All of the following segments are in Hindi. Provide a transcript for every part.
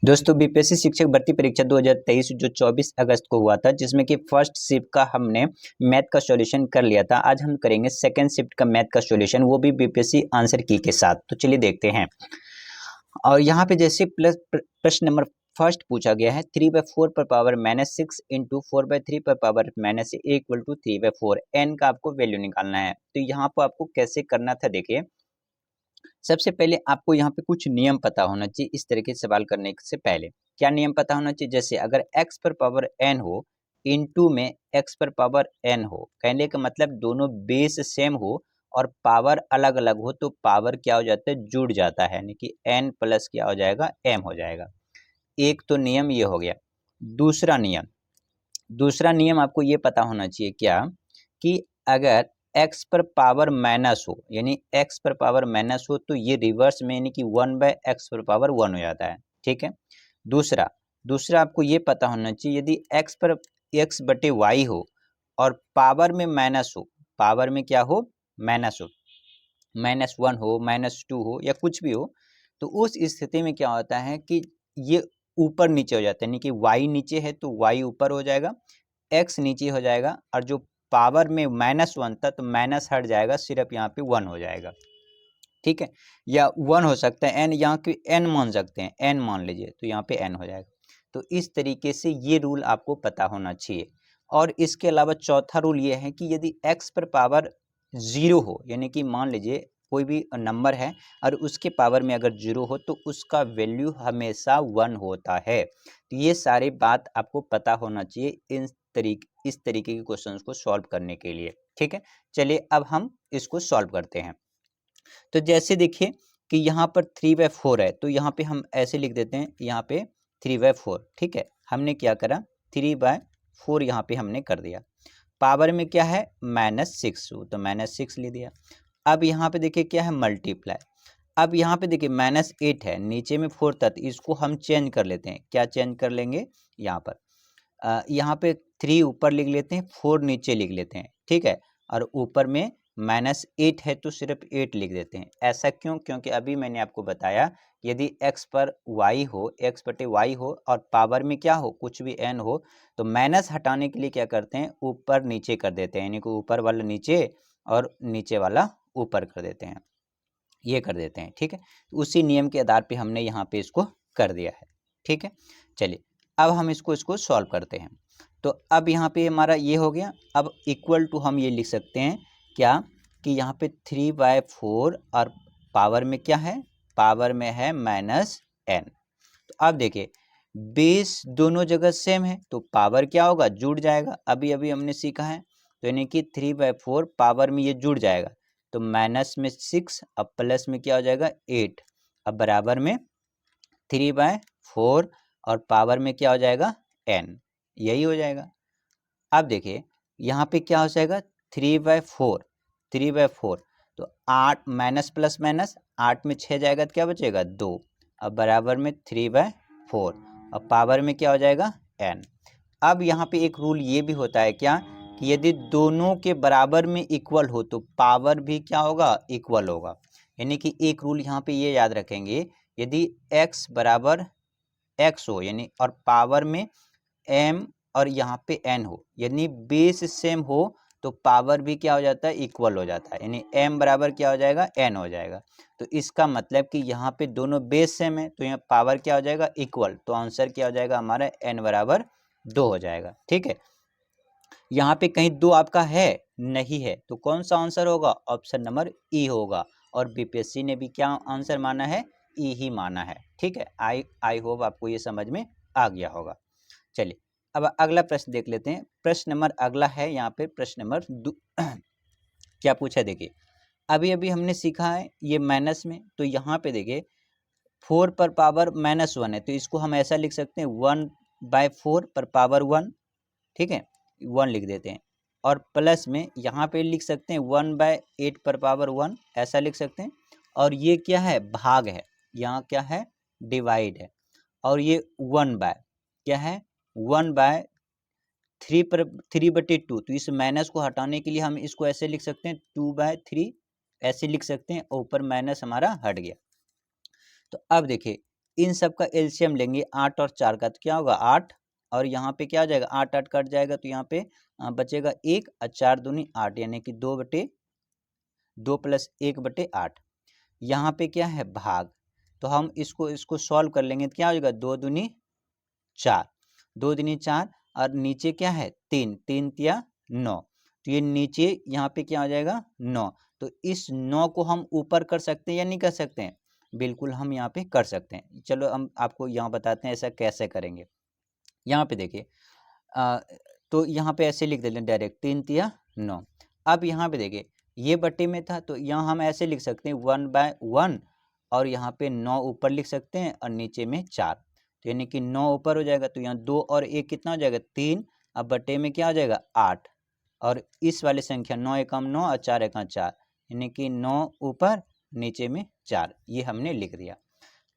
दोस्तों बीपीएससी शिक्षक भर्ती परीक्षा 2023 जो 24 अगस्त को हुआ था, जिसमें कि फर्स्ट शिफ्ट का हमने मैथ का सॉल्यूशन कर लिया था। आज हम करेंगे सेकंड शिफ्ट का मैथ का सॉल्यूशन, वो भी बीपीएससी आंसर की के साथ। तो चलिए देखते हैं। और यहाँ पे जैसे प्लस प्रश्न नंबर फर्स्ट पूछा गया है 3/4 पर पावर -6 इंटू 4/3 पर पावर -6 इक्वल टू 3/4। एन का आपको वैल्यू निकालना है। तो यहाँ पर आपको कैसे करना था, देखिए सबसे पहले आपको यहाँ पे कुछ नियम पता होना चाहिए। इस तरह के सवाल करने से पहले क्या नियम पता होना चाहिए, जैसे अगर x पर पावर n हो इनटू में x पर पावर n हो, कहने का मतलब दोनों बेस सेम हो और पावर अलग अलग हो तो पावर क्या हो जाता है, जुड़ जाता है, यानी कि n प्लस क्या हो जाएगा, m हो जाएगा। एक तो नियम ये हो गया। दूसरा नियम आपको ये पता होना चाहिए क्या, कि अगर x पर पावर माइनस हो, यानी x पर पावर माइनस हो तो ये रिवर्स में यानी कि 1/x पर पावर 1 हो जाता है। ठीक है। दूसरा आपको ये पता होना चाहिए, यदि x पर x बटे y हो और पावर में माइनस हो, पावर में क्या हो, माइनस हो, -1 हो, -2 हो या कुछ भी हो, तो उस स्थिति में क्या होता है कि ये ऊपर नीचे हो जाता है, यानी कि y नीचे है तो y ऊपर हो जाएगा, x नीचे हो जाएगा, और जो पावर में -1 था तो माइनस हट जाएगा, सिर्फ यहाँ पे 1 हो जाएगा। ठीक है, या 1 हो सकता है, n यहाँ के n मान सकते हैं, n मान लीजिए तो यहाँ पे n हो जाएगा। तो इस तरीके से ये रूल आपको पता होना चाहिए। और इसके अलावा चौथा रूल ये है कि यदि x पर पावर 0 हो, यानी कि मान लीजिए कोई भी नंबर है और उसके पावर में अगर 0 हो तो उसका वैल्यू हमेशा 1 होता है। तो ये सारी बात आपको पता होना चाहिए इस तरीके के क्वेश्चंस को सॉल्व करने के लिए। ठीक है, चलिए अब हम इसको सॉल्व करते हैं। तो जैसे देखिए कि यहाँ पर 3/4 है, तो यहाँ पे हम ऐसे लिख देते हैं, यहाँ पे 3/4। ठीक है, हमने क्या करा, 3/4 यहाँ पे हमने कर दिया। पावर में क्या है, -6, तो -6 ले दिया। अब यहाँ पे देखिए क्या है, मल्टीप्लाई। अब यहाँ पे देखिए -8 है, नीचे में 4 था, तो इसको हम चेंज कर लेते हैं। क्या चेंज कर लेंगे, यहाँ पर यहाँ पे 3 ऊपर लिख लेते हैं, 4 नीचे लिख लेते हैं। ठीक है, और ऊपर में -8 है तो सिर्फ 8 लिख देते हैं। ऐसा क्यों, क्योंकि अभी मैंने आपको बताया यदि x पर y हो, x बटे y हो और पावर में क्या हो, कुछ भी n हो, तो माइनस हटाने के लिए क्या करते हैं, ऊपर नीचे कर देते हैं, यानी कि ऊपर वाला नीचे और नीचे वाला ऊपर कर देते हैं, ये कर देते हैं। ठीक है, तो उसी नियम के आधार पे हमने यहाँ पे इसको कर दिया है। ठीक है, चलिए अब हम इसको सॉल्व करते हैं। तो अब यहाँ पे हमारा ये हो गया। अब इक्वल टू हम ये लिख सकते हैं क्या, कि यहाँ पे 3/4 और पावर में क्या है, पावर में है -n। तो अब देखिए बेस दोनों जगह सेम है तो पावर क्या होगा, जुड़ जाएगा। अभी अभी हमने सीखा है, तो यानी कि 3/4 पावर में ये जुड़ जाएगा, तो माइनस में 6 अब प्लस में क्या हो जाएगा, 8, अब बराबर में 3/4 और पावर में क्या हो जाएगा, n, यही हो जाएगा। अब देखिए यहाँ पे क्या हो जाएगा, 3/4 तो 8 माइनस प्लस माइनस 8 में 6 जाएगा तो क्या बचेगा, 2, अब बराबर में 3/4 और पावर में क्या हो जाएगा, n। अब यहाँ पे एक रूल ये भी होता है क्या, कि यदि दोनों के बराबर में इक्वल हो तो पावर भी क्या होगा, इक्वल होगा। यानी कि एक रूल यहाँ पे ये याद रखेंगे, यदि x बराबर x हो यानी और पावर में m और यहाँ पे n हो, यानी बेस सेम हो तो पावर भी क्या हो जाता है, इक्वल हो जाता है, यानी m बराबर क्या हो जाएगा, n हो जाएगा। तो इसका मतलब कि यहाँ पे दोनों बेस सेम है तो यहाँ पावर क्या हो जाएगा, इक्वल। तो आंसर क्या हो जाएगा हमारा, n बराबर 2 हो जाएगा। ठीक है, यहाँ पे कहीं 2 आपका है नहीं है, तो कौन सा आंसर होगा, ऑप्शन नंबर ई होगा। और बीपीएससी ने भी क्या आंसर माना है, ई ही माना है। ठीक है, आई होप आपको ये समझ में आ गया होगा। चलिए अब अगला प्रश्न देख लेते हैं। प्रश्न नंबर अगला है यहाँ पे, प्रश्न नंबर क्या पूछा है, देखिए अभी अभी हमने सीखा है ये माइनस में, तो यहाँ पे देखिए 4 पर पावर -1 है, तो इसको हम ऐसा लिख सकते हैं 1/4 पर पावर 1। ठीक है, 1 लिख देते हैं, और प्लस में यहाँ पे लिख सकते हैं 1/8 पर पावर 1, ऐसा लिख सकते हैं। और ये क्या है, भाग है, यहाँ क्या है, डिवाइड है, और ये 1 बाय क्या है, 1/3 पर 3/2, तो इस माइनस को हटाने के लिए हम इसको ऐसे लिख सकते हैं 2/3, ऐसे लिख सकते हैं, ऊपर माइनस हमारा हट गया। तो अब देखिए इन सब का एलसीएम लेंगे 8 और 4 का, तो क्या होगा 8, और यहाँ पे क्या आ जाएगा 8 8 कट जाएगा, तो यहाँ पे बचेगा 1 और 4 दूनी 8, यानी कि 2 प्लस 1/8। यहाँ पे क्या है भाग, तो हम इसको सॉल्व कर लेंगे, तो क्या हो जाएगा 2 दूनी 4, 2 दूनी 4, और नीचे क्या है 3, 3 तिया 9, तो ये नीचे यहाँ पे क्या हो जाएगा 9। तो इस 9 को हम ऊपर कर सकते हैं या नहीं कर सकते हैं? बिल्कुल हम यहाँ पे कर सकते हैं। चलो हम आपको यहाँ बताते हैं ऐसा कैसे करेंगे। यहाँ पे देखिए तो यहाँ पे ऐसे लिख देते हैं डायरेक्ट 3 तिया 9। अब यहाँ पे देखिए ये बट्टे में था, तो यहाँ हम ऐसे लिख सकते हैं 1/1, और यहाँ पे 9 ऊपर लिख सकते हैं और नीचे में 4, तो यानी कि 9 ऊपर हो जाएगा, तो यहाँ 2 और 1 कितना हो जाएगा 3, अब बट्टे में क्या हो जाएगा 8, और इस वाले संख्या 9 एकम 9 और 4 एकम 4, यानी कि 9 ऊपर नीचे में 4, ये हमने लिख दिया।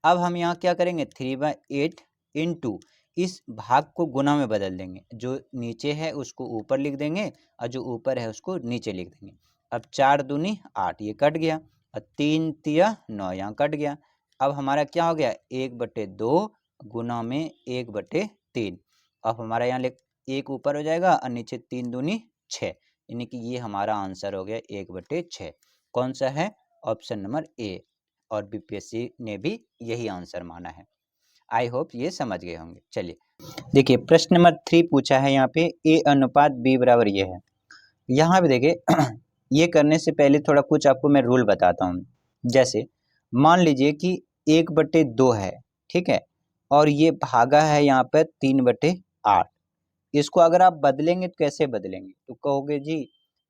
अब हम यहाँ क्या करेंगे 3/8 इंटू इस भाग को गुना में बदल देंगे, जो नीचे है उसको ऊपर लिख देंगे और जो ऊपर है उसको नीचे लिख देंगे। अब 4 दूनी 8, ये कट गया, और 3 तिया 9, यहाँ कट गया। अब हमारा क्या हो गया 1/2 गुना में 1/3। अब हमारा यहाँ लिख 1 ऊपर हो जाएगा और नीचे 3 दूनी 6, यानी कि ये हमारा आंसर हो गया 1/6। कौन सा है? ऑप्शन नंबर ए, और बीपीएससी ने भी यही आंसर माना है। आई होप ये समझ गए होंगे। चलिए देखिए प्रश्न नंबर 3 पूछा है यहाँ पे A/B बराबर ये है। यहाँ पे देखिए ये करने से पहले थोड़ा कुछ आपको मैं रूल बताता हूँ। जैसे मान लीजिए कि 1/2 है, ठीक है, और ये भागा है यहाँ पर 3/8। इसको अगर आप बदलेंगे तो कैसे बदलेंगे? तो कहोगे जी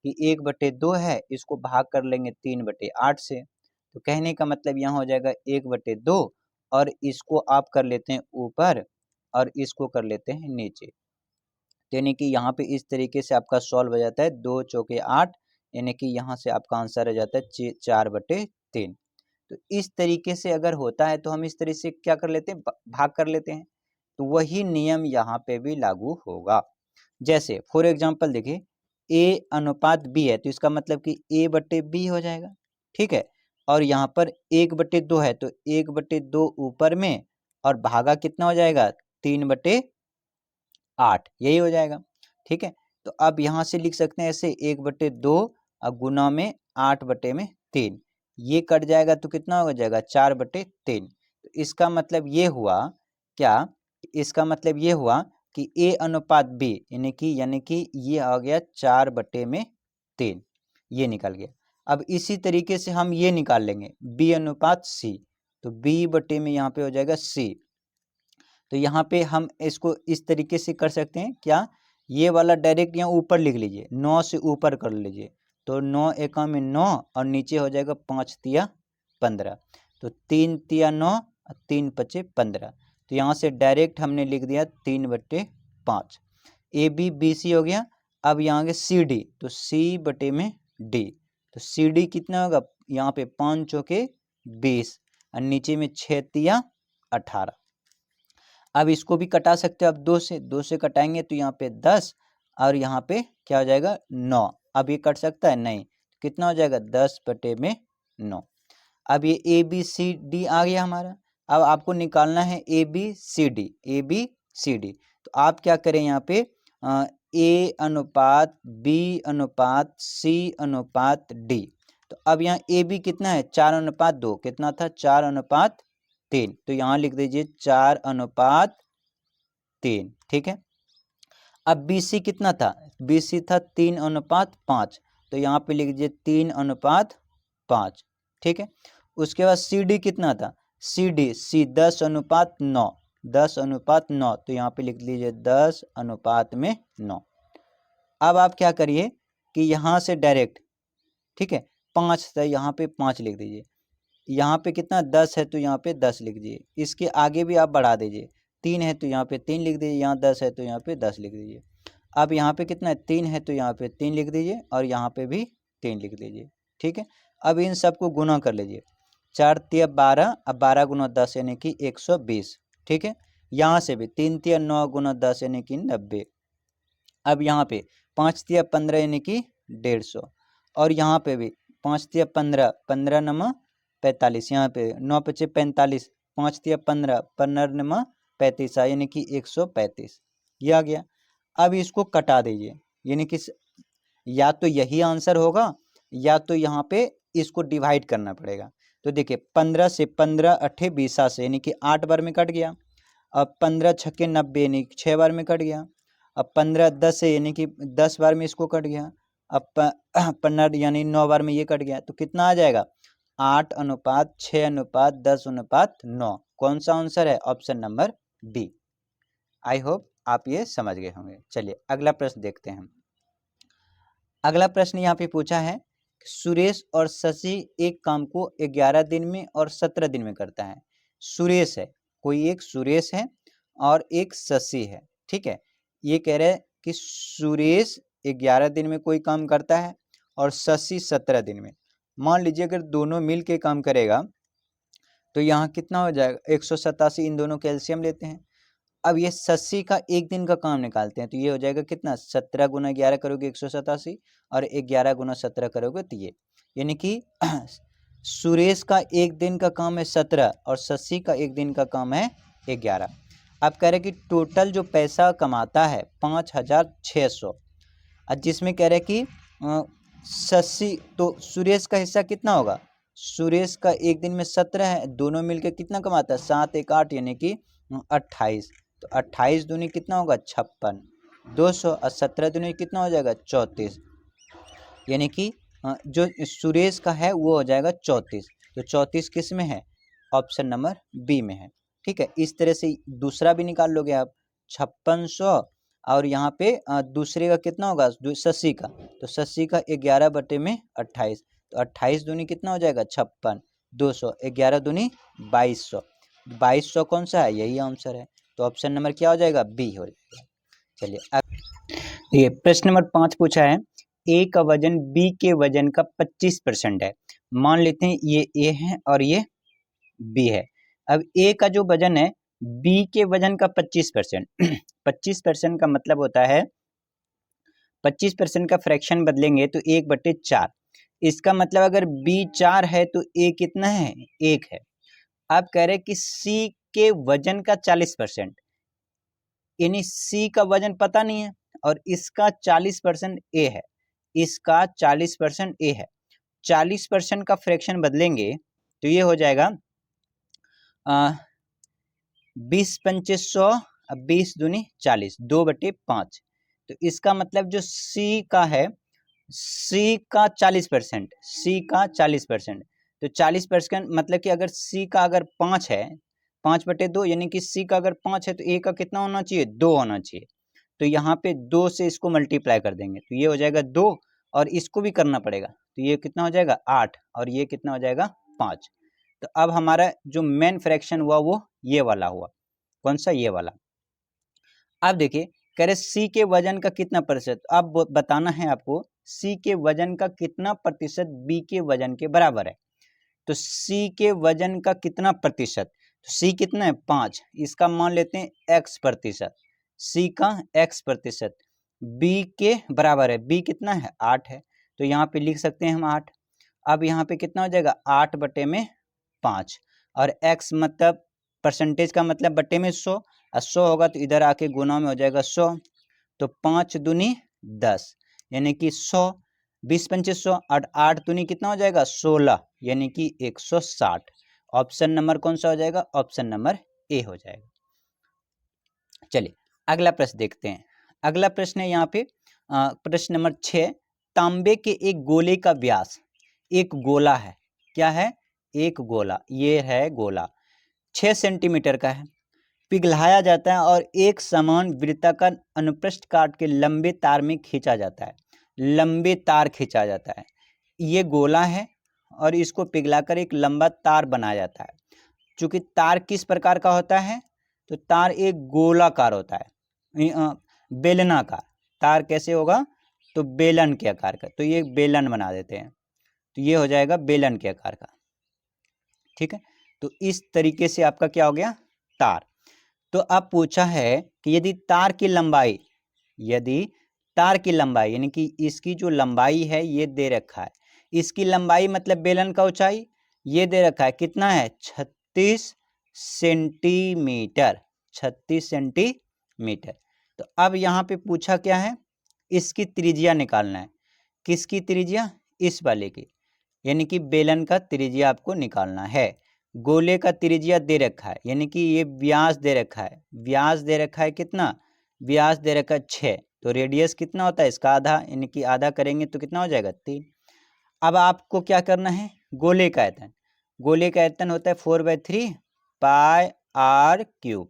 कि 1/2 है, इसको भाग कर लेंगे 3/8 से, तो कहने का मतलब यहाँ हो जाएगा 1/2, और इसको आप कर लेते हैं ऊपर और इसको कर लेते हैं नीचे, यानी कि यहाँ पे इस तरीके से आपका सॉल्व हो जाता है 2 चौके 8, यानी कि यहाँ से आपका आंसर आ जाता है 4/3। तो इस तरीके से अगर होता है तो हम इस तरह से क्या कर लेते हैं भाग कर लेते हैं, तो वही नियम यहाँ पे भी लागू होगा। जैसे फॉर एग्जाम्पल देखिए A/B है, तो इसका मतलब कि A/B हो जाएगा, ठीक है, और यहाँ पर 1/2 है, तो 1/2 ऊपर में और भागा कितना हो जाएगा 3/8, यही हो जाएगा, ठीक है। तो अब यहाँ से लिख सकते हैं ऐसे 1/2 और गुना में 8/3, ये कट जाएगा तो कितना हो जाएगा 4/3। तो इसका मतलब ये हुआ क्या, इसका मतलब ये हुआ कि A/B यानी कि ये आ गया 4/3, ये निकल गया। अब इसी तरीके से हम ये निकाल लेंगे B/C, तो B/में यहाँ पे हो जाएगा C। तो यहाँ पे हम इसको इस तरीके से कर सकते हैं क्या, ये वाला डायरेक्ट यहाँ ऊपर लिख लीजिए, 9 से ऊपर कर लीजिए, तो 9 एका में 9 और नीचे हो जाएगा 5 तिया 15, तो 3 तिया 9 और 3 पचे 15, तो यहाँ से डायरेक्ट हमने लिख दिया 3/5। ABBC हो गया। अब यहाँ आगे CD, तो C/D, तो CD कितना होगा यहाँ पे 5 चौके 20 और नीचे में 6 तिया 18। अब इसको भी कटा सकते हो आप 2 से कटाएंगे तो यहाँ पे 10 और यहाँ पे क्या हो जाएगा 9। अब ये कट सकता है नहीं, कितना हो जाएगा 10/9। अब ये ABCD आ गया हमारा। अब आपको निकालना है ABCD, तो आप क्या करें यहाँ पे A/B/C/D। तो अब यहाँ AB कितना है 4/2, कितना था 4/3, तो यहाँ लिख दीजिए 4/3, ठीक है। अब BC कितना था, BC था 3/5, तो यहाँ पे लिख दीजिए 3/5, ठीक है। उसके बाद CD कितना था, C 10/9, 10/9, तो यहाँ पे लिख लीजिए 10/9। अब आप क्या करिए कि यहाँ से डायरेक्ट, ठीक है, 5 था यहाँ पे 5 लिख दीजिए, यहाँ पे कितना 10 है तो यहाँ पे 10 लिख दीजिए, इसके आगे भी आप बढ़ा दीजिए, 3 है तो यहाँ पे 3 लिख दीजिए, यहाँ 10 है तो यहाँ पे 10 लिख दीजिए। अब यहाँ पे कितना है 3 है तो यहाँ पे 3 लिख दीजिए और यहाँ पे भी 3 लिख दीजिए, ठीक है। अब इन सबको गुना कर लीजिए, 4 तिया 12, अब 12 गुना 10 यानी कि 120, ठीक है। यहाँ से भी 3 तिया 9 गुना 10 यानी कि 90। अब यहाँ पे 5 तिया 15 यानी कि 150, और यहाँ पे भी 5 तिया 15, 15 नमा 45, यहाँ पे 9 पचे 45, 5 दिया 15, 15 35 यानी कि 135, ये आ गया। अब इसको कटा दीजिए, यानी कि या तो यही आंसर होगा या तो यहाँ पे इसको डिवाइड करना पड़ेगा। तो देखिए 15 से 15 अट्ठे 20 से यानी कि 8 बार में कट गया। अब 15 छक्के 90 यानी 6 बार में कट गया। अब 15 10 है यानी कि 10 बार में इसको कट गया। अब 15 यानी 9 बार में ये कट गया। तो कितना आ जाएगा 8:6:10:9। कौन सा आंसर है? Option number B. I hope आप ये समझ गए होंगे। चलिए अगला प्रश्न देखते हैं। अगला प्रश्न यहाँ पे पूछा है सुरेश और शशि एक काम को 11 दिन में और 17 दिन में करता है। सुरेश है, कोई एक सुरेश है और एक शशि है, ठीक है। ये कह रहे हैं कि सुरेश 11 दिन में कोई काम करता है और शशि 17 दिन में। मान लीजिए अगर दोनों मिल के काम करेगा तो यहाँ कितना हो जाएगा 187। इन दोनों का एलसीएम लेते हैं। अब ये शशि का एक दिन का काम निकालते हैं तो ये हो जाएगा कितना 17 गुना 11 करोगे 187 और 11 गुना 17 करोगे तो ये, यानी कि सुरेश का एक दिन का काम है 17 और शशि का एक दिन का काम है 11। अब कह रहे कि टोटल जो पैसा कमाता है 5600, और जिसमें कह रहे कि शशि तो सुरेश का हिस्सा कितना होगा? सुरेश का एक दिन में 17 है, दोनों मिलकर कितना कमाता है 7 1 8 यानी कि 28। तो 28 दूनी कितना होगा 56, 200 और 17 दूनी कितना हो जाएगा 34, यानी कि जो सुरेश का है वो हो जाएगा 34। तो 34 किस में है? ऑप्शन नंबर बी में है, ठीक है। इस तरह से दूसरा भी निकाल लोगे आप 5600 और यहाँ पे दूसरे का कितना होगा शशि का, तो शशि का 11/28, तो 28 दूनी कितना हो जाएगा 56, 200, 11 दूनी 2200। 2200 कौन सा है? यही आंसर है। तो ऑप्शन नंबर क्या हो जाएगा? बी हो जाएगा। चलिए ये प्रश्न नंबर 5 पूछा है ए का वजन बी के वजन का 25% है। मान लेते हैं ये ए है और ये बी है। अब ए का जो वजन है बी के वजन का 25%। 25% का मतलब होता है 25% का फ्रैक्शन बदलेंगे तो 1/4। इसका मतलब अगर बी 4 है तो ए कितना है? 1 है। आप कह रहे हैं कि सी के वजन का 40%, यानी सी का वजन पता नहीं है और इसका 40% ए है, इसका 40% ए है। 40% का फ्रैक्शन बदलेंगे तो ये हो जाएगा 20/2500, 20 दूनी 40, 2/5। तो इसका मतलब जो सी का है, सी का 40%, सी का 40%, तो 40% मतलब कि अगर सी का अगर 5 है, 5/2 यानी कि सी का अगर 5 है तो ए का कितना होना चाहिए? 2 होना चाहिए। तो यहाँ पे 2 से इसको मल्टीप्लाई कर देंगे तो ये हो जाएगा 2 और इसको भी करना पड़ेगा तो ये कितना हो जाएगा 8 और ये कितना हो जाएगा 5। तो अब हमारा जो मेन फ्रैक्शन हुआ वो ये वाला हुआ। कौन सा? ये वाला। अब देखिए कह रहे सी के वजन का कितना प्रतिशत, अब बताना है आपको सी के वजन का कितना प्रतिशत बी के वजन के बराबर है। तो सी के वजन का कितना प्रतिशत, तो सी कितना है 5, इसका मान लेते हैं x प्रतिशत, सी का x प्रतिशत बी के बराबर है। बी कितना है? 8 है, तो यहाँ पे लिख सकते हैं हम 8। अब यहाँ पे कितना हो जाएगा 8/5 और x मतलब परसेंटेज का मतलब बट्टे में 100, और 100 होगा तो इधर आके गुना में हो जाएगा 100। तो 5 दूनी 10 यानी कि 100, 20/2500 और 8 दूनी कितना हो जाएगा 16 यानी कि 160। ऑप्शन नंबर कौन सा हो जाएगा? ऑप्शन नंबर ए हो जाएगा। चलिए अगला प्रश्न देखते हैं। अगला प्रश्न है यहाँ पे प्रश्न नंबर 6। तांबे के एक गोले का व्यास, एक गोला है, क्या है? एक गोला, ये है गोला 6 सेंटीमीटर का है, पिघलाया जाता है और एक समान वृत्ताकार अनुप्रस्थ काट के लंबे तार में खींचा जाता है, लंबे तार खींचा जाता है। ये गोला है और इसको पिघलाकर एक लंबा तार बनाया जाता है। चूंकि तार किस प्रकार का होता है? तो तार एक गोलाकार होता है, बेलनाकार। तार कैसे होगा? तो बेलन के आकार का, तो ये बेलन बना देते हैं तो ये हो जाएगा बेलन के आकार का, ठीक है। तो इस तरीके से आपका क्या हो गया? तार। तो अब पूछा है कि यदि तार की लंबाई, यदि तार की लंबाई यानी कि इसकी जो लंबाई है ये दे रखा है, इसकी लंबाई मतलब बेलन का ऊंचाई ये दे रखा है कितना है 36 सेंटीमीटर, 36 सेंटीमीटर। तो अब यहाँ पे पूछा क्या है, इसकी त्रिज्या निकालना है। किसकी त्रिज्या? इस वाले की, यानी कि बेलन का त्रिज्या आपको निकालना है। गोले का त्रिज्या दे रखा है, यानी कि ये व्यास दे रखा है। व्यास दे रखा है कितना? व्यास दे रखा है 6। तो रेडियस कितना होता है इसका? आधा, यानी कि आधा करेंगे तो कितना हो जाएगा? 3। अब आपको क्या करना है? गोले का आयतन। गोले का आयतन होता है 4/3 पाई आर क्यूब।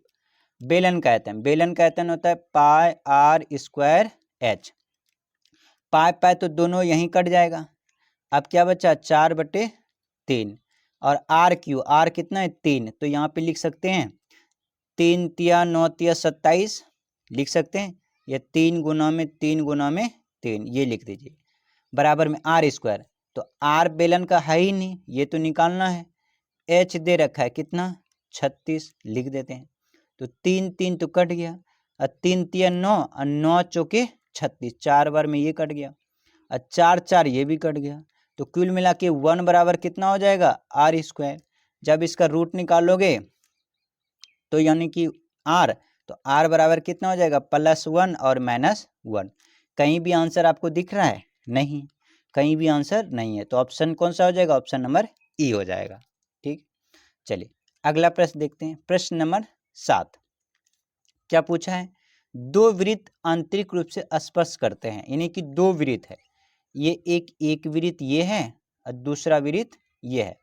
बेलन का आयतन, बेलन का आयतन होता है पाई आर स्क्वायर एच। पाई पाई तो दोनों यहीं कट जाएगा। अब क्या बचा? 4/3 और आर क्यू, आर कितना है? 3। तो यहाँ पे लिख सकते हैं 3 तिया 9 तिया 27 लिख सकते हैं, या 3 गुना में 3 गुना में 3 ये लिख दीजिए, बराबर में आर स्क्वायर। तो आर बेलन का है ही नहीं, ये तो निकालना है। एच दे रखा है कितना? 36 लिख देते हैं। तो 3 3 तो कट गया, और 3 तिया 9 और 9 चौके 36, 4 बार में ये कट गया, और 4 4 ये भी कट गया। तो कुल मिला के 1 बराबर कितना हो जाएगा? R square. जब इसका रूट निकालोगे तो यानी कि आर, तो आर बराबर कितना हो जाएगा? +1 और -1। कहीं भी आंसर आपको दिख रहा है? नहीं, कहीं भी आंसर नहीं है। तो ऑप्शन कौन सा हो जाएगा? ऑप्शन नंबर ई हो जाएगा। ठीक, चलिए अगला प्रश्न देखते हैं। प्रश्न नंबर 7 क्या पूछा है? दो वृत्त आंतरिक रूप से स्पर्श करते हैं, यानी कि दो वृत्त है। ये एक वृत्त ये है और दूसरा वृत्त ये है।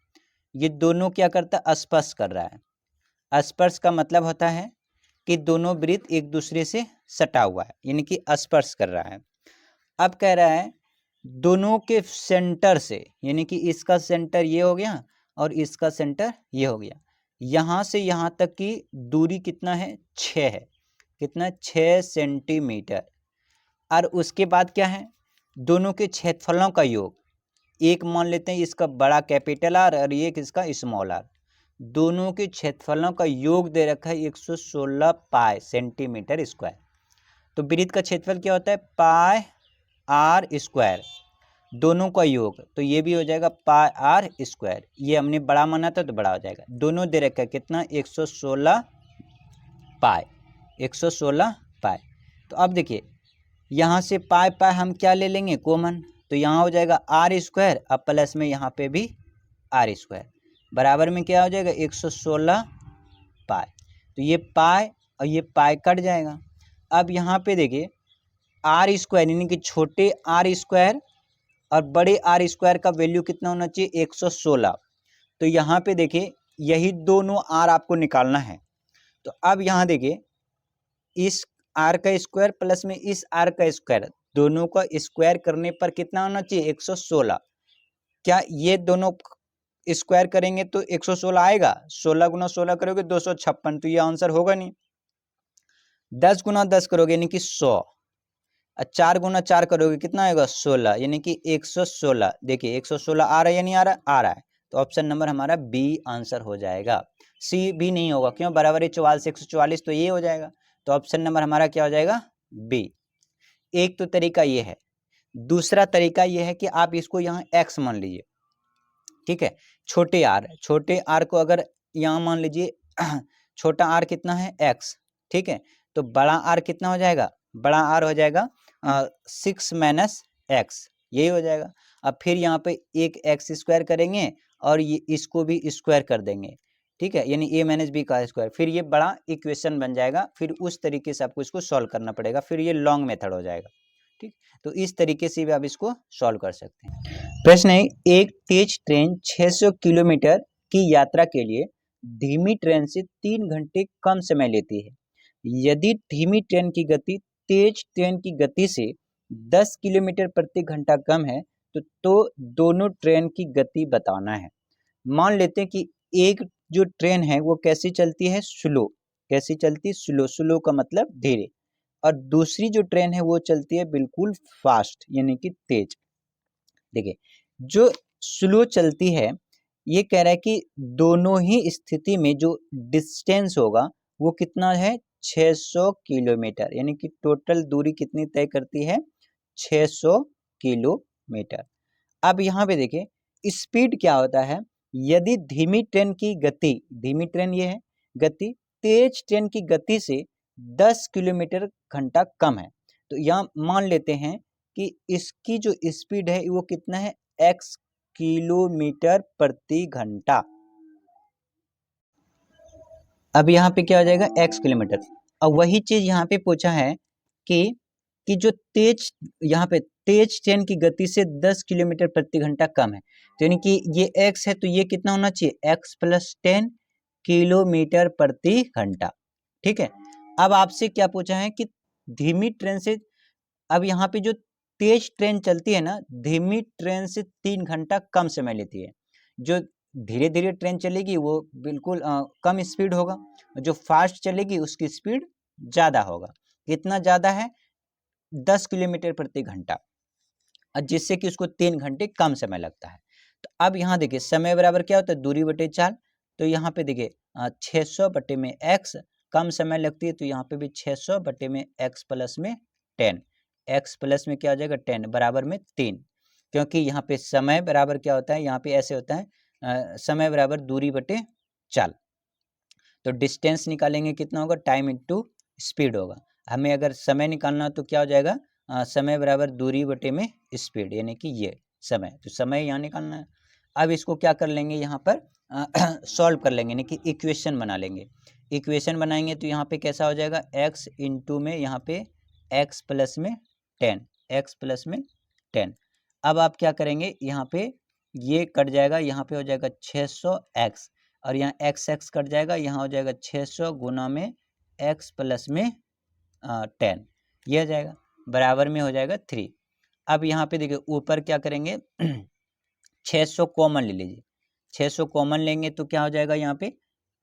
ये दोनों क्या करता है? स्पर्श कर रहा है। स्पर्श का मतलब होता है कि दोनों वृत्त एक दूसरे से सटा हुआ है, यानी कि स्पर्श कर रहा है। अब कह रहा है दोनों के सेंटर से, यानी कि इसका सेंटर ये हो गया और इसका सेंटर ये हो गया, यहाँ से यहाँ तक की दूरी कितना है? 6 है। कितना? 6 सेंटीमीटर। और उसके बाद क्या है? दोनों के क्षेत्रफलों का योग। एक मान लेते हैं इसका बड़ा कैपिटल आर और एक इसका स्मॉल आर। दोनों के क्षेत्रफलों का योग दे रखा है 116 पाई सेंटीमीटर स्क्वायर। तो वृत्त का क्षेत्रफल क्या होता है? पाई आर स्क्वायर, दोनों का योग। तो ये भी हो जाएगा पाई आर स्क्वायर। ये हमने बड़ा माना था तो बड़ा हो जाएगा। दोनों दे रखा है कितना? 116 पाई, 116 पाई। तो अब देखिए यहाँ से पाई पाई हम क्या ले लेंगे? कॉमन। तो यहाँ हो जाएगा आर स्क्वायर, अब प्लस में यहाँ पे भी आर स्क्वायर, बराबर में क्या हो जाएगा? 116 पाई। तो ये पाई और ये पाई कट जाएगा। अब यहाँ पे देखिए आर स्क्वायर, यानी कि छोटे आर स्क्वायर और बड़े आर स्क्वायर का वैल्यू कितना होना चाहिए? 116। तो यहाँ पे देखिए यही दोनों आर आपको निकालना है। तो अब यहाँ देखिए इस आर का स्क्वायर प्लस में इस आर का स्क्वायर, दोनों का स्क्वायर करने पर कितना होना चाहिए? 116। क्या ये दोनों स्क्वायर करेंगे तो 116 आएगा? 16 गुना 16 करोगे 256, तो ये आंसर होगा नहीं। 10 गुना 10 करोगे यानी कि 100, और 4 गुना 4 करोगे कितना आएगा? 16, यानी कि 116। देखिए 116 आ रहा है या नहीं आ रहा? आ रहा है। तो ऑप्शन नंबर हमारा बी आंसर हो जाएगा। सी भी नहीं होगा, क्यों? बराबर है 44 से 144, तो ये हो जाएगा। तो ऑप्शन नंबर हमारा क्या हो जाएगा? बी। एक तो तरीका ये है। दूसरा तरीका ये है कि आप इसको यहाँ एक्स मान लीजिए, ठीक है। छोटे आर को अगर यहाँ मान लीजिए छोटा आर कितना है? एक्स, ठीक है। तो बड़ा आर कितना हो जाएगा? बड़ा आर हो जाएगा 6 माइनस एक्स, यही हो जाएगा। अब फिर यहाँ पे एक एक्स स्क्वायर करेंगे और ये इसको भी स्क्वायर कर देंगे, ठीक है, यानी ए माइनस बी का स्क्वायर। फिर ये बड़ा इक्वेशन बन जाएगा। फिर उस तरीके से आपको इसको सॉल्व करना पड़ेगा, फिर ये लॉन्ग मेथड हो जाएगा, ठीक। तो इस तरीके से भी आप इसको सॉल्व कर सकते हैं। प्रश्न है, एक तेज ट्रेन 600 किलोमीटर की यात्रा के लिए धीमी ट्रेन से 3 घंटे कम समय लेती है। यदि धीमी ट्रेन की गति तेज ट्रेन की गति से 10 किलोमीटर प्रति घंटा कम है तो दोनों ट्रेन की गति बताना है। मान लेते हैं कि एक जो ट्रेन है वो कैसी चलती है? स्लो। कैसी चलती? स्लो। स्लो का मतलब धीरे। और दूसरी जो ट्रेन है वो चलती है बिल्कुल फास्ट, यानी कि तेज। देखिए जो स्लो चलती है ये कह रहा है कि दोनों ही स्थिति में जो डिस्टेंस होगा वो कितना है? 600 किलोमीटर, यानी कि टोटल दूरी कितनी तय करती है? 600 किलोमीटर। अब यहाँ पे देखिए स्पीड क्या होता है। यदि धीमी ट्रेन की गति, धीमी ट्रेन ये है, गति तेज ट्रेन की गति से 10 किलोमीटर घंटा कम है। तो यहाँ मान लेते हैं कि इसकी जो स्पीड है वो कितना है, x किलोमीटर प्रति घंटा। अब यहाँ पे क्या हो जाएगा, x किलोमीटर। अब वही चीज यहाँ पे पूछा है कि जो तेज, यहाँ पे तेज ट्रेन की गति से 10 किलोमीटर प्रति घंटा कम है, तो यानी कि ये x है तो ये कितना होना चाहिए, x + 10 किलोमीटर प्रति घंटा। ठीक है। अब आपसे क्या पूछा है कि धीमी ट्रेन से, अब यहाँ पे जो तेज ट्रेन चलती है ना, धीमी ट्रेन से 3 घंटा कम समय लेती है। जो धीरे धीरे ट्रेन चलेगी वो बिल्कुल कम स्पीड होगा, जो फास्ट चलेगी उसकी स्पीड ज़्यादा होगा। कितना ज़्यादा है, 10 किलोमीटर प्रति घंटा, जिससे कि उसको 3 घंटे कम समय लगता है। तो अब यहाँ देखिए समय बराबर क्या होता है, दूरी बटे चाल। तो यहाँ पे देखिए 600 बटे में x, कम समय लगती है तो यहाँ पे भी 600 बटे में x प्लस में 10, x प्लस में क्या हो जाएगा 10 बराबर में 3, क्योंकि यहाँ पे समय बराबर क्या होता है, यहाँ पे ऐसे होता है समय बराबर दूरी बटे चाल। तो डिस्टेंस निकालेंगे कितना होगा, टाइम इंटू स्पीड होगा। हमें अगर समय निकालना तो क्या हो जाएगा, समय बराबर दूरी बटे में स्पीड, यानी कि ये समय, तो समय यहाँ निकालना है। अब इसको क्या कर लेंगे, यहाँ पर सॉल्व कर लेंगे, यानी कि इक्वेशन बना लेंगे। इक्वेशन बनाएंगे तो यहाँ पे कैसा हो जाएगा, x इंटू में यहाँ पे x प्लस में 10, x प्लस में 10। अब आप क्या करेंगे, यहाँ पे ये कट जाएगा, यहाँ पे हो जाएगा 600x, और यहाँ x कट जाएगा, यहाँ हो जाएगा 600 गुना में x प्लस में 10, ये हो जाएगा बराबर में हो जाएगा 3। अब यहाँ पे देखिए ऊपर क्या करेंगे 600 कॉमन ले लीजिए, 600 कॉमन लेंगे तो क्या हो जाएगा, यहाँ पे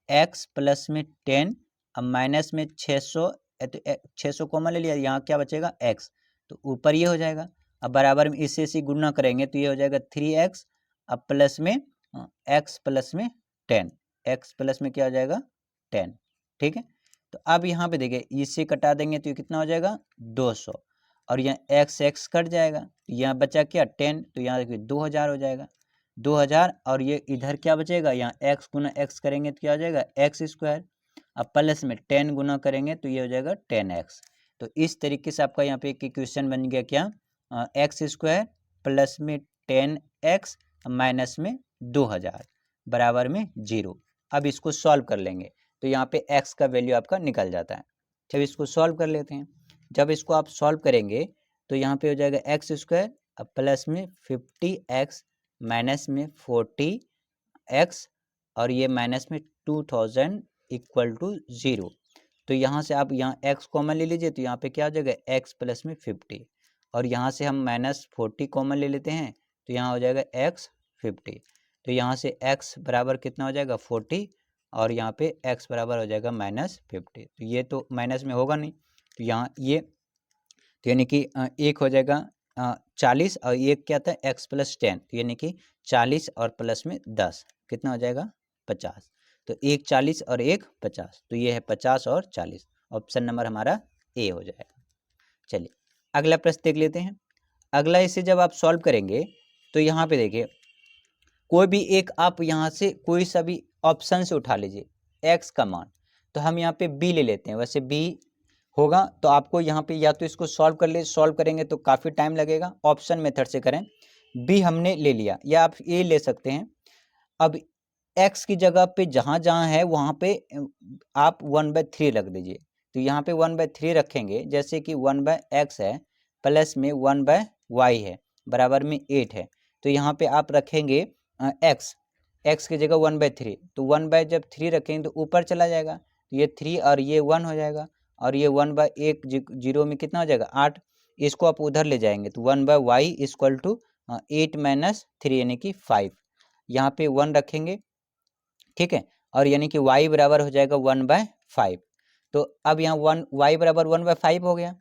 x प्लस में 10, अब माइनस में 600, तो 600 कॉमन ले लिया, यहाँ क्या बचेगा x, तो ऊपर ये हो जाएगा। अब बराबर में इससे इसी गुना करेंगे तो ये हो जाएगा 3x, अब प्लस में x प्लस में 10, x प्लस में क्या हो जाएगा 10। ठीक है। तो अब यहाँ पे देखिए इससे कटा देंगे तो ये कितना हो जाएगा 200, और यहाँ x कट जाएगा, यहाँ बचा क्या 10, तो यहाँ देखिए 2000 हो जाएगा, 2000, और ये इधर क्या बचेगा, यहाँ x गुना x करेंगे तो क्या हो जाएगा x², अब प्लस में 10 गुना करेंगे तो ये हो जाएगा 10x। तो इस तरीके से आपका यहाँ पे एक इक्वेशन बन गया क्या, x² प्लस में 10x माइनस में 2000 बराबर में 0। अब इसको सॉल्व कर लेंगे तो यहाँ पे x का वैल्यू आपका निकल जाता है। जब इसको सॉल्व कर लेते हैं, जब इसको आप सॉल्व करेंगे तो यहाँ पे हो जाएगा x² अब प्लस में 50x माइनस में 40x, और ये माइनस में 2000 इक्वल टू 0। तो यहाँ से आप यहाँ x कॉमन ले लीजिए तो यहाँ पे क्या हो जाएगा x प्लस में 50, और यहाँ से हम माइनस 40 कॉमन ले लेते हैं तो यहाँ हो जाएगा x 50। तो यहाँ से x बराबर कितना हो जाएगा 40, और यहाँ पे x बराबर हो जाएगा -50। तो ये तो माइनस में होगा नहीं, तो यहाँ ये, तो यानी कि एक हो जाएगा 40, और एक क्या था x + 10, तो यानी कि 40 और प्लस में 10 कितना हो जाएगा 50। तो एक 40 और एक 50, तो ये है 50 और 40, ऑप्शन नंबर हमारा ए हो जाएगा। चलिए अगला प्रश्न देख लेते हैं। अगला इसे जब आप सॉल्व करेंगे तो यहाँ पे देखिए कोई भी एक आप यहाँ से कोई सा भी ऑप्शन से उठा लीजिए x का मान, तो हम यहाँ पे b ले लेते हैं, वैसे b होगा तो आपको यहाँ पे या तो इसको सॉल्व कर ले, सॉल्व करेंगे तो काफ़ी टाइम लगेगा, ऑप्शन मेथड से करें। b हमने ले लिया, या आप a ले सकते हैं। अब x की जगह पे जहाँ जहाँ है वहाँ पे आप 1/3 रख दीजिए। तो यहाँ पे 1/3 रखेंगे, जैसे कि 1/x है प्लस में 1/y है बराबर में 8 है, तो यहाँ पे आप रखेंगे x की जगह 1/3, तो 1 जब 3 रखेंगे तो ऊपर चला जाएगा, तो ये 3 और ये 1 हो जाएगा, और ये 1/8 जीरो में कितना हो जाएगा 8, इसको आप उधर ले जाएंगे तो 1/y इक्वल टू 8 - 3 यानी कि 5, यहाँ पे 1 रखेंगे। ठीक है, और यानी कि y बराबर हो जाएगा 1/5। तो अब यहाँ y बराबर 1/5 हो गया।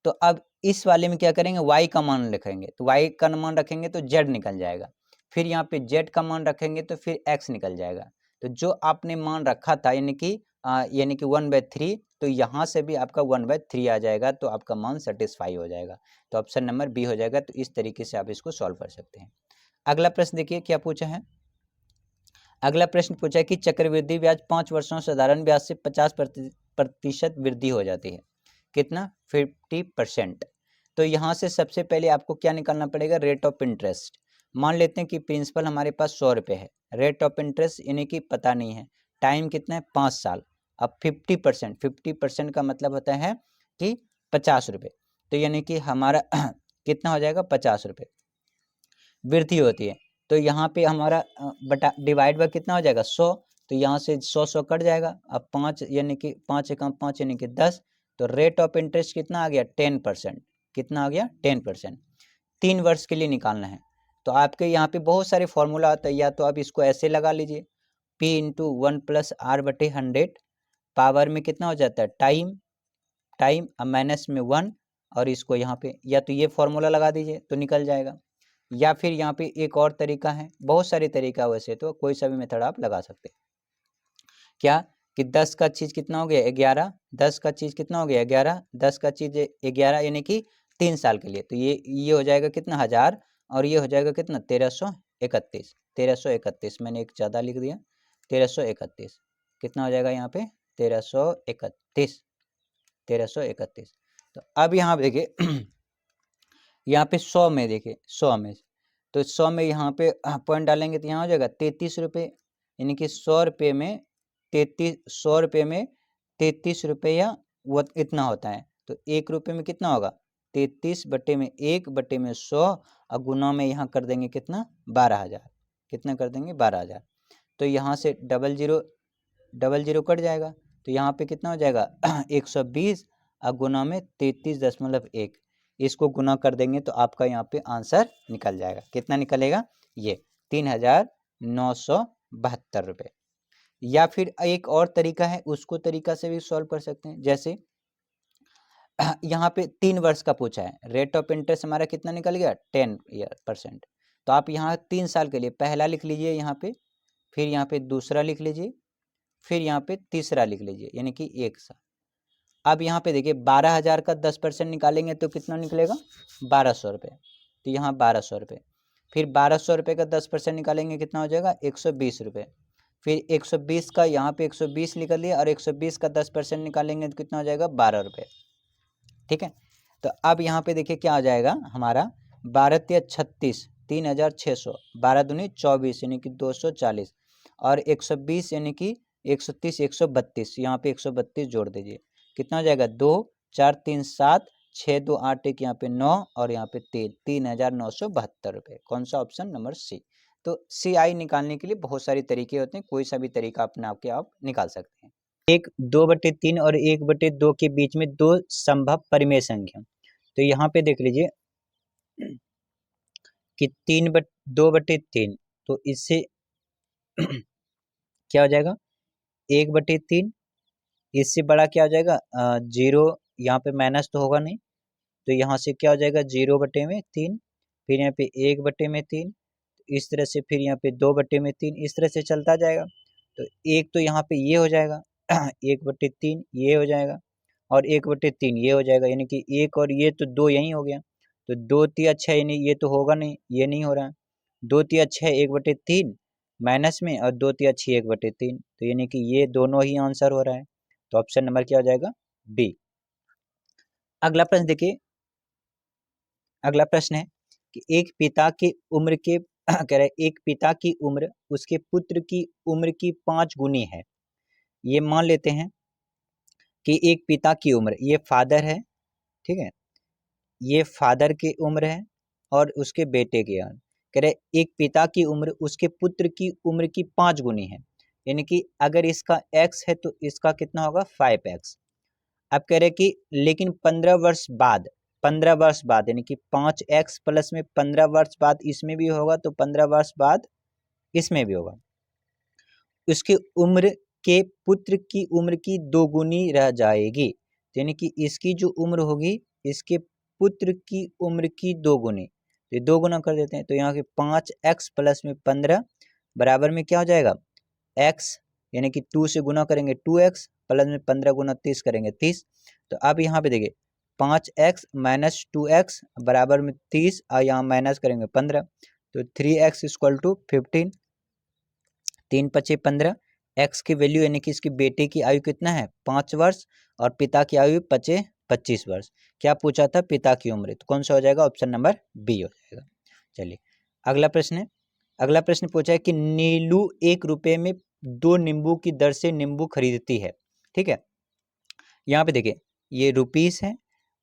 तो अब इस वाले में क्या करेंगे, y का मान रखेंगे, तो y का मान रखेंगे तो z निकल जाएगा, फिर यहाँ पे z का मान रखेंगे तो फिर x निकल जाएगा। तो जो आपने मान रखा था यानी कि 1/3, तो यहाँ से भी आपका 1/3 आ जाएगा, तो आपका मान सेटिस्फाई हो जाएगा। तो ऑप्शन नंबर बी हो जाएगा। तो इस तरीके से आप इसको सॉल्व कर सकते हैं। अगला प्रश्न देखिए क्या पूछा है। अगला प्रश्न पूछा है कि चक्रवृद्धि ब्याज 5 वर्षों साधारण ब्याज से 50% वृद्धि हो जाती है, कितना 50%। तो यहाँ से सबसे पहले आपको क्या निकालना पड़ेगा, रेट ऑफ इंटरेस्ट। मान लेते हैं कि प्रिंसिपल हमारे पास 100 रुपये है, रेट ऑफ इंटरेस्ट यानी कि पता नहीं है, टाइम कितना है 5 साल। अब 50% का मतलब होता है कि 50 रुपये, तो यानी कि हमारा कितना हो जाएगा 50 रुपये वृद्धि होती है। तो यहाँ पे हमारा बटा डिवाइड बाय कितना हो जाएगा 100, तो यहाँ से 100 कट जाएगा। अब 5 यानी कि 5 एकम 5 यानी कि 10, तो रेट ऑफ इंटरेस्ट कितना आ गया 10%। कितना आ गया 10%। 3 वर्ष के लिए निकालना है। तो आपके यहाँ पे बहुत सारे फॉर्मूला आता है, या तो आप इसको ऐसे लगा लीजिए, P इंटू 1+R/100, पावर में कितना हो जाता है टाइम अब माइनस में 1, और इसको यहाँ पे या तो ये फॉर्मूला लगा दीजिए तो निकल जाएगा, या फिर यहाँ पे एक और तरीका है, बहुत सारे तरीका, वैसे तो कोई सा भी मेथड आप लगा सकते हैं। क्या कि 10 का चीज़ कितना हो गया 11, 10 का चीज़ कितना हो गया 11, 10 का चीज़ 11 यानी कि 3 साल के लिए, तो ये हो जाएगा कितना 1000, और ये हो जाएगा कितना 1331। 1331 मैंने एक ज़्यादा लिख दिया, 1331 कितना हो जाएगा यहाँ पे 1331। 1331। तो अब यहाँ देखिए यहाँ पे 100 में देखिए 100 में, तो 100 में यहाँ पे पॉइंट डालेंगे तो यहाँ हो जाएगा 33 रुपये, यानी कि 100 रुपये में 33 रुपया वो इतना होता है। तो 1 रुपये में कितना होगा 33/1/100, और गुना में यहाँ कर देंगे कितना 12,000, कितना कर देंगे 12,000। तो यहाँ से डबल जीरो कट जाएगा, तो यहाँ पे कितना हो जाएगा 120, और गुना में 33.1, इसको गुना कर देंगे तो आपका यहाँ पे आंसर निकल जाएगा। कितना निकलेगा ये 3,972 रुपये। या फिर एक और तरीका है, उसको तरीका से भी सॉल्व कर सकते हैं। जैसे यहाँ पे 3 वर्ष का पूछा है, रेट ऑफ इंटरेस्ट हमारा कितना निकल गया 10%। तो आप यहाँ 3 साल के लिए पहला लिख लीजिए यहाँ पे, फिर यहाँ पे दूसरा लिख लीजिए, फिर यहाँ पे तीसरा लिख लीजिए, यानी कि 1 साल। अब यहाँ पे देखिए 12,000 का 10% निकालेंगे तो कितना निकलेगा 1200 रुपये, तो यहाँ 1200 रुपये। फिर 1200 रुपये का 10% निकालेंगे कितना हो जाएगा 120 रुपये। फिर 120 का यहाँ पे 120 निकल लिया, और 120 का 10% निकालेंगे तो कितना हो जाएगा 12 रुपये। ठीक है, तो अब यहाँ पे देखिए क्या आ जाएगा हमारा 12×36 3,600, 12 दूनी 24 यानी कि 240, और 120 यानी कि 130 132, यहाँ पे 132 जोड़ दीजिए, कितना हो जाएगा 2 4 3 7 6 2 8 1 यहाँ पे 9, और यहाँ पे 3,972 रुपये। कौन सा ऑप्शन नंबर सी। तो CI निकालने के लिए बहुत सारे तरीके होते हैं, कोई सा भी तरीका अपना के आप निकाल सकते हैं। 1/2/3 और 1/2 के बीच में दो संभव परिमेय संख्या, तो यहाँ पे देख लीजिए कि 2/3, तो इससे क्या हो जाएगा 1/3, इससे बड़ा क्या हो जाएगा 0, यहाँ पे माइनस तो होगा नहीं, तो यहाँ से क्या हो जाएगा 0/3, फिर यहाँ पे 1/3, इस तरह से, फिर यहाँ पे 2/3, इस तरह से चलता जाएगा। तो एक तो यहाँ पे ये हो जाएगा 1/3 ये हो जाएगा, और 1/3 ये हो जाएगा, यानी कि 1 और ये तो 2 यहीं हो गया, तो 2×3 यानी ये तो होगा नहीं, ये नहीं हो रहा है, 2×6 1/3 माइनस में, और 2×6 1/3, तो यानी कि ये दोनों ही आंसर हो रहा है। तो ऑप्शन नंबर क्या हो जाएगा बी। अगला प्रश्न देखिए, अगला प्रश्न है कि एक पिता की उम्र के कह रहे एक पिता की उम्र उसके पुत्र की उम्र की 5 गुनी है। ये मान लेते हैं कि एक पिता की उम्र, ये फादर है, ठीक है, ये फादर की उम्र है और उसके बेटे की उम्र, कह रहे एक पिता की उम्र उसके पुत्र की उम्र की 5 गुनी है, यानी कि अगर इसका x है तो इसका कितना होगा 5x। अब कह रहे कि लेकिन 15 वर्ष बाद यानी कि 5x प्लस में 15 वर्ष बाद इसमें भी होगा, तो 15 वर्ष बाद इसमें भी होगा, उसकी उम्र के पुत्र की उम्र की 2 गुनी रह जाएगी, यानी कि इसकी जो उम्र होगी इसके पुत्र की उम्र की 2 गुनी, तो 2 गुना कर देते हैं, तो यहाँ के 5x प्लस में 15 बराबर में क्या हो जाएगा x, यानी कि 2 से गुना करेंगे 2x, प्लस में 15 गुना 30 करेंगे 30। तो अब यहाँ पे देखिए 5x माइनस 2x बराबर में 30, और यहाँ माइनस करेंगे 15, तो 3x इक्वल टू 15, 3 पचे 15, एक्स की वैल्यू यानी कि इसकी बेटे की आयु कितना है 5 वर्ष और पिता की आयु पचे 25 वर्ष। क्या पूछा था पिता की उम्र, तो कौन सा हो जाएगा ऑप्शन नंबर बी हो जाएगा। चलिए अगला प्रश्न है। अगला प्रश्न पूछा है कि नीलू 1 रुपये में 2 नींबू की दर से नींबू खरीदती है। ठीक है, यहाँ पे देखिए ये रुपीस है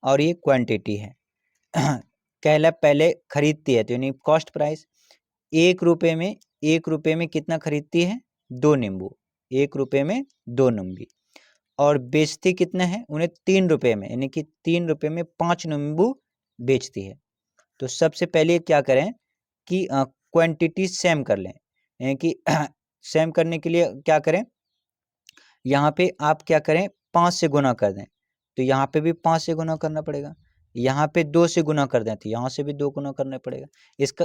और ये क्वांटिटी है। कहला पहले खरीदती है तो यानी कॉस्ट प्राइस। 1 रुपये में कितना खरीदती है 2 नींबू, 1 रुपये में 2 नींबू, और बेचती कितना है उन्हें 3 रुपये में, यानी कि 3 रुपये में 5 नींबू बेचती है। तो सबसे पहले क्या करें कि क्वांटिटी सेम कर लें, यानी कि सेम करने के लिए क्या करें, यहाँ पे आप क्या करें 5 से गुना कर दें, तो यहाँ पे भी 5 से गुना करना पड़ेगा। यहाँ पे 2 से गुना कर दें तो यहाँ से भी 2 गुना करना पड़ेगा।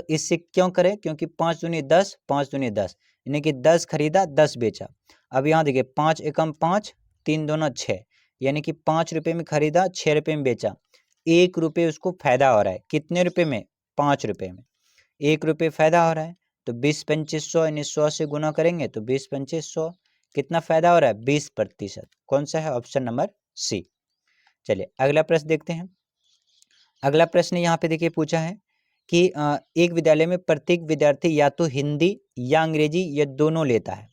इससे क्यों करें, क्योंकि 5 दूनी 10, 5 दूनी 10, यानी कि 10 खरीदा 10 बेचा। अब यहाँ देखिए 5 एकम 5, 3 दूना 6, यानी कि 5 रुपये में खरीदा 6 रुपये में बेचा, 1 रुपये उसको फायदा हो रहा है। कितने रुपये में 5 रुपये में 1 रुपये फायदा हो रहा है। तो 20 25 100, यानी 100 से गुना करेंगे तो 20 25 100, कितना फायदा हो रहा है 20%। कौन सा है ऑप्शन नंबर सी। चलिए अगला प्रश्न देखते हैं। अगला प्रश्न यहाँ पे देखिए पूछा है कि एक विद्यालय में प्रत्येक विद्यार्थी या तो हिंदी या अंग्रेजी या दोनों लेता है।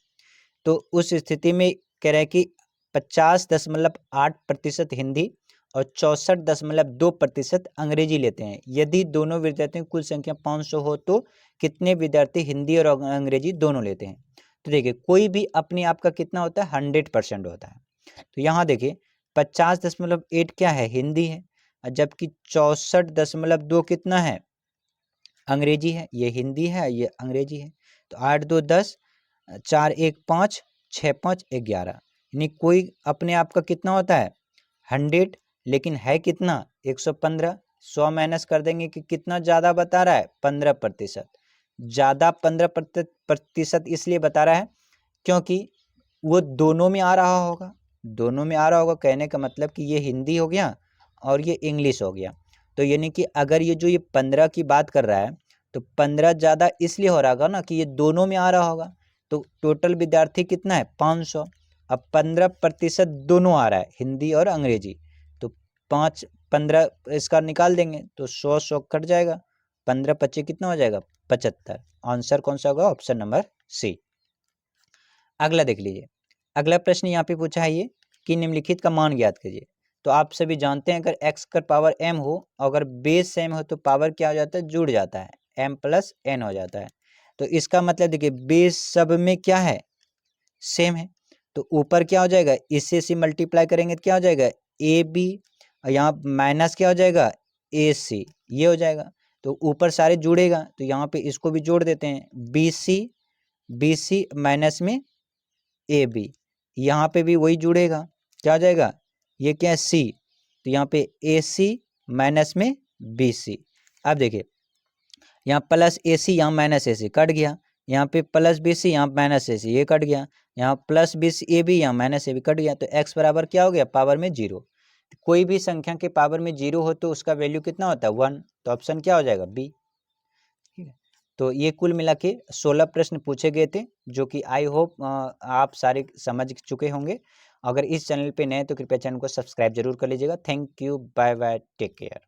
तो उस स्थिति में कह रहा है कि 50.8% हिंदी और 64.2% अंग्रेजी लेते हैं। यदि दोनों विद्यार्थियों की कुल संख्या 500 हो तो कितने विद्यार्थी हिंदी और अंग्रेजी दोनों लेते हैं। तो देखिए कोई भी अपने आप का कितना होता है 100% होता है। तो यहाँ देखिए 50.8 क्या है हिंदी है, जबकि 64.2 कितना है अंग्रेजी है। ये हिंदी है ये अंग्रेजी है। तो 8 2 10, 4 1 5, 6 5 11, यानी कोई अपने आप का कितना होता है 100, लेकिन है कितना 115। 100 माइनस कर देंगे कि कितना ज़्यादा बता रहा है 15%। ज़्यादा 15% इसलिए बता रहा है क्योंकि वो दोनों में आ रहा होगा। दोनों में आ रहा होगा कहने का मतलब कि ये हिंदी हो गया और ये इंग्लिश हो गया। तो यानी कि अगर ये जो ये 15 की बात कर रहा है तो 15 ज़्यादा इसलिए हो रहा होगा ना कि ये दोनों में आ रहा होगा। तो टोटल विद्यार्थी कितना है 500। अब 15% दोनों आ रहा है हिंदी और अंग्रेजी, तो 5 15 इसका निकाल देंगे तो 100 कट जाएगा, 15 25 कितना हो जाएगा 75। आंसर कौन सा होगा ऑप्शन नंबर सी। अगला देख लीजिए। अगला प्रश्न यहाँ पे पूछा है ये कि निम्नलिखित का मान ज्ञात कीजिए। तो आप सभी जानते हैं अगर x का पावर m हो, अगर बेस सेम हो तो पावर क्या हो जाता है जुड़ जाता है, m प्लस n हो जाता है। तो इसका मतलब देखिए बेस सब में क्या है सेम है, तो ऊपर क्या हो जाएगा इससे से मल्टीप्लाई करेंगे तो क्या हो जाएगा ए बी, यहाँ माइनस क्या हो जाएगा ए सी, ये हो जाएगा। तो ऊपर सारे जुड़ेगा तो यहाँ पे इसको भी जोड़ देते हैं, बी सी माइनस में ए बी, यहाँ पे भी वही जुड़ेगा, क्या हो जाएगा ये क्या है सी, तो यहाँ पे ए सी माइनस में बी सी। अब देखिए यहाँ प्लस ए सी यहाँ माइनस ए सी कट गया, यहाँ पे प्लस बी सी यहाँ माइनस ए सी ये कट गया, यहाँ plus B C A B यहाँ माइनस ए बी कट गया। तो x बराबर क्या हो गया पावर में 0। कोई भी संख्या के पावर में 0 हो तो उसका वैल्यू कितना होता है 1, तो ऑप्शन क्या हो जाएगा बी। ठीक है, तो ये कुल मिला के 16 प्रश्न पूछे गए थे जो कि आई होप आप सारे समझ चुके होंगे। अगर इस चैनल पे नए तो कृपया चैनल को सब्सक्राइब जरूर कर लीजिएगा। Thank you, bye bye, take care.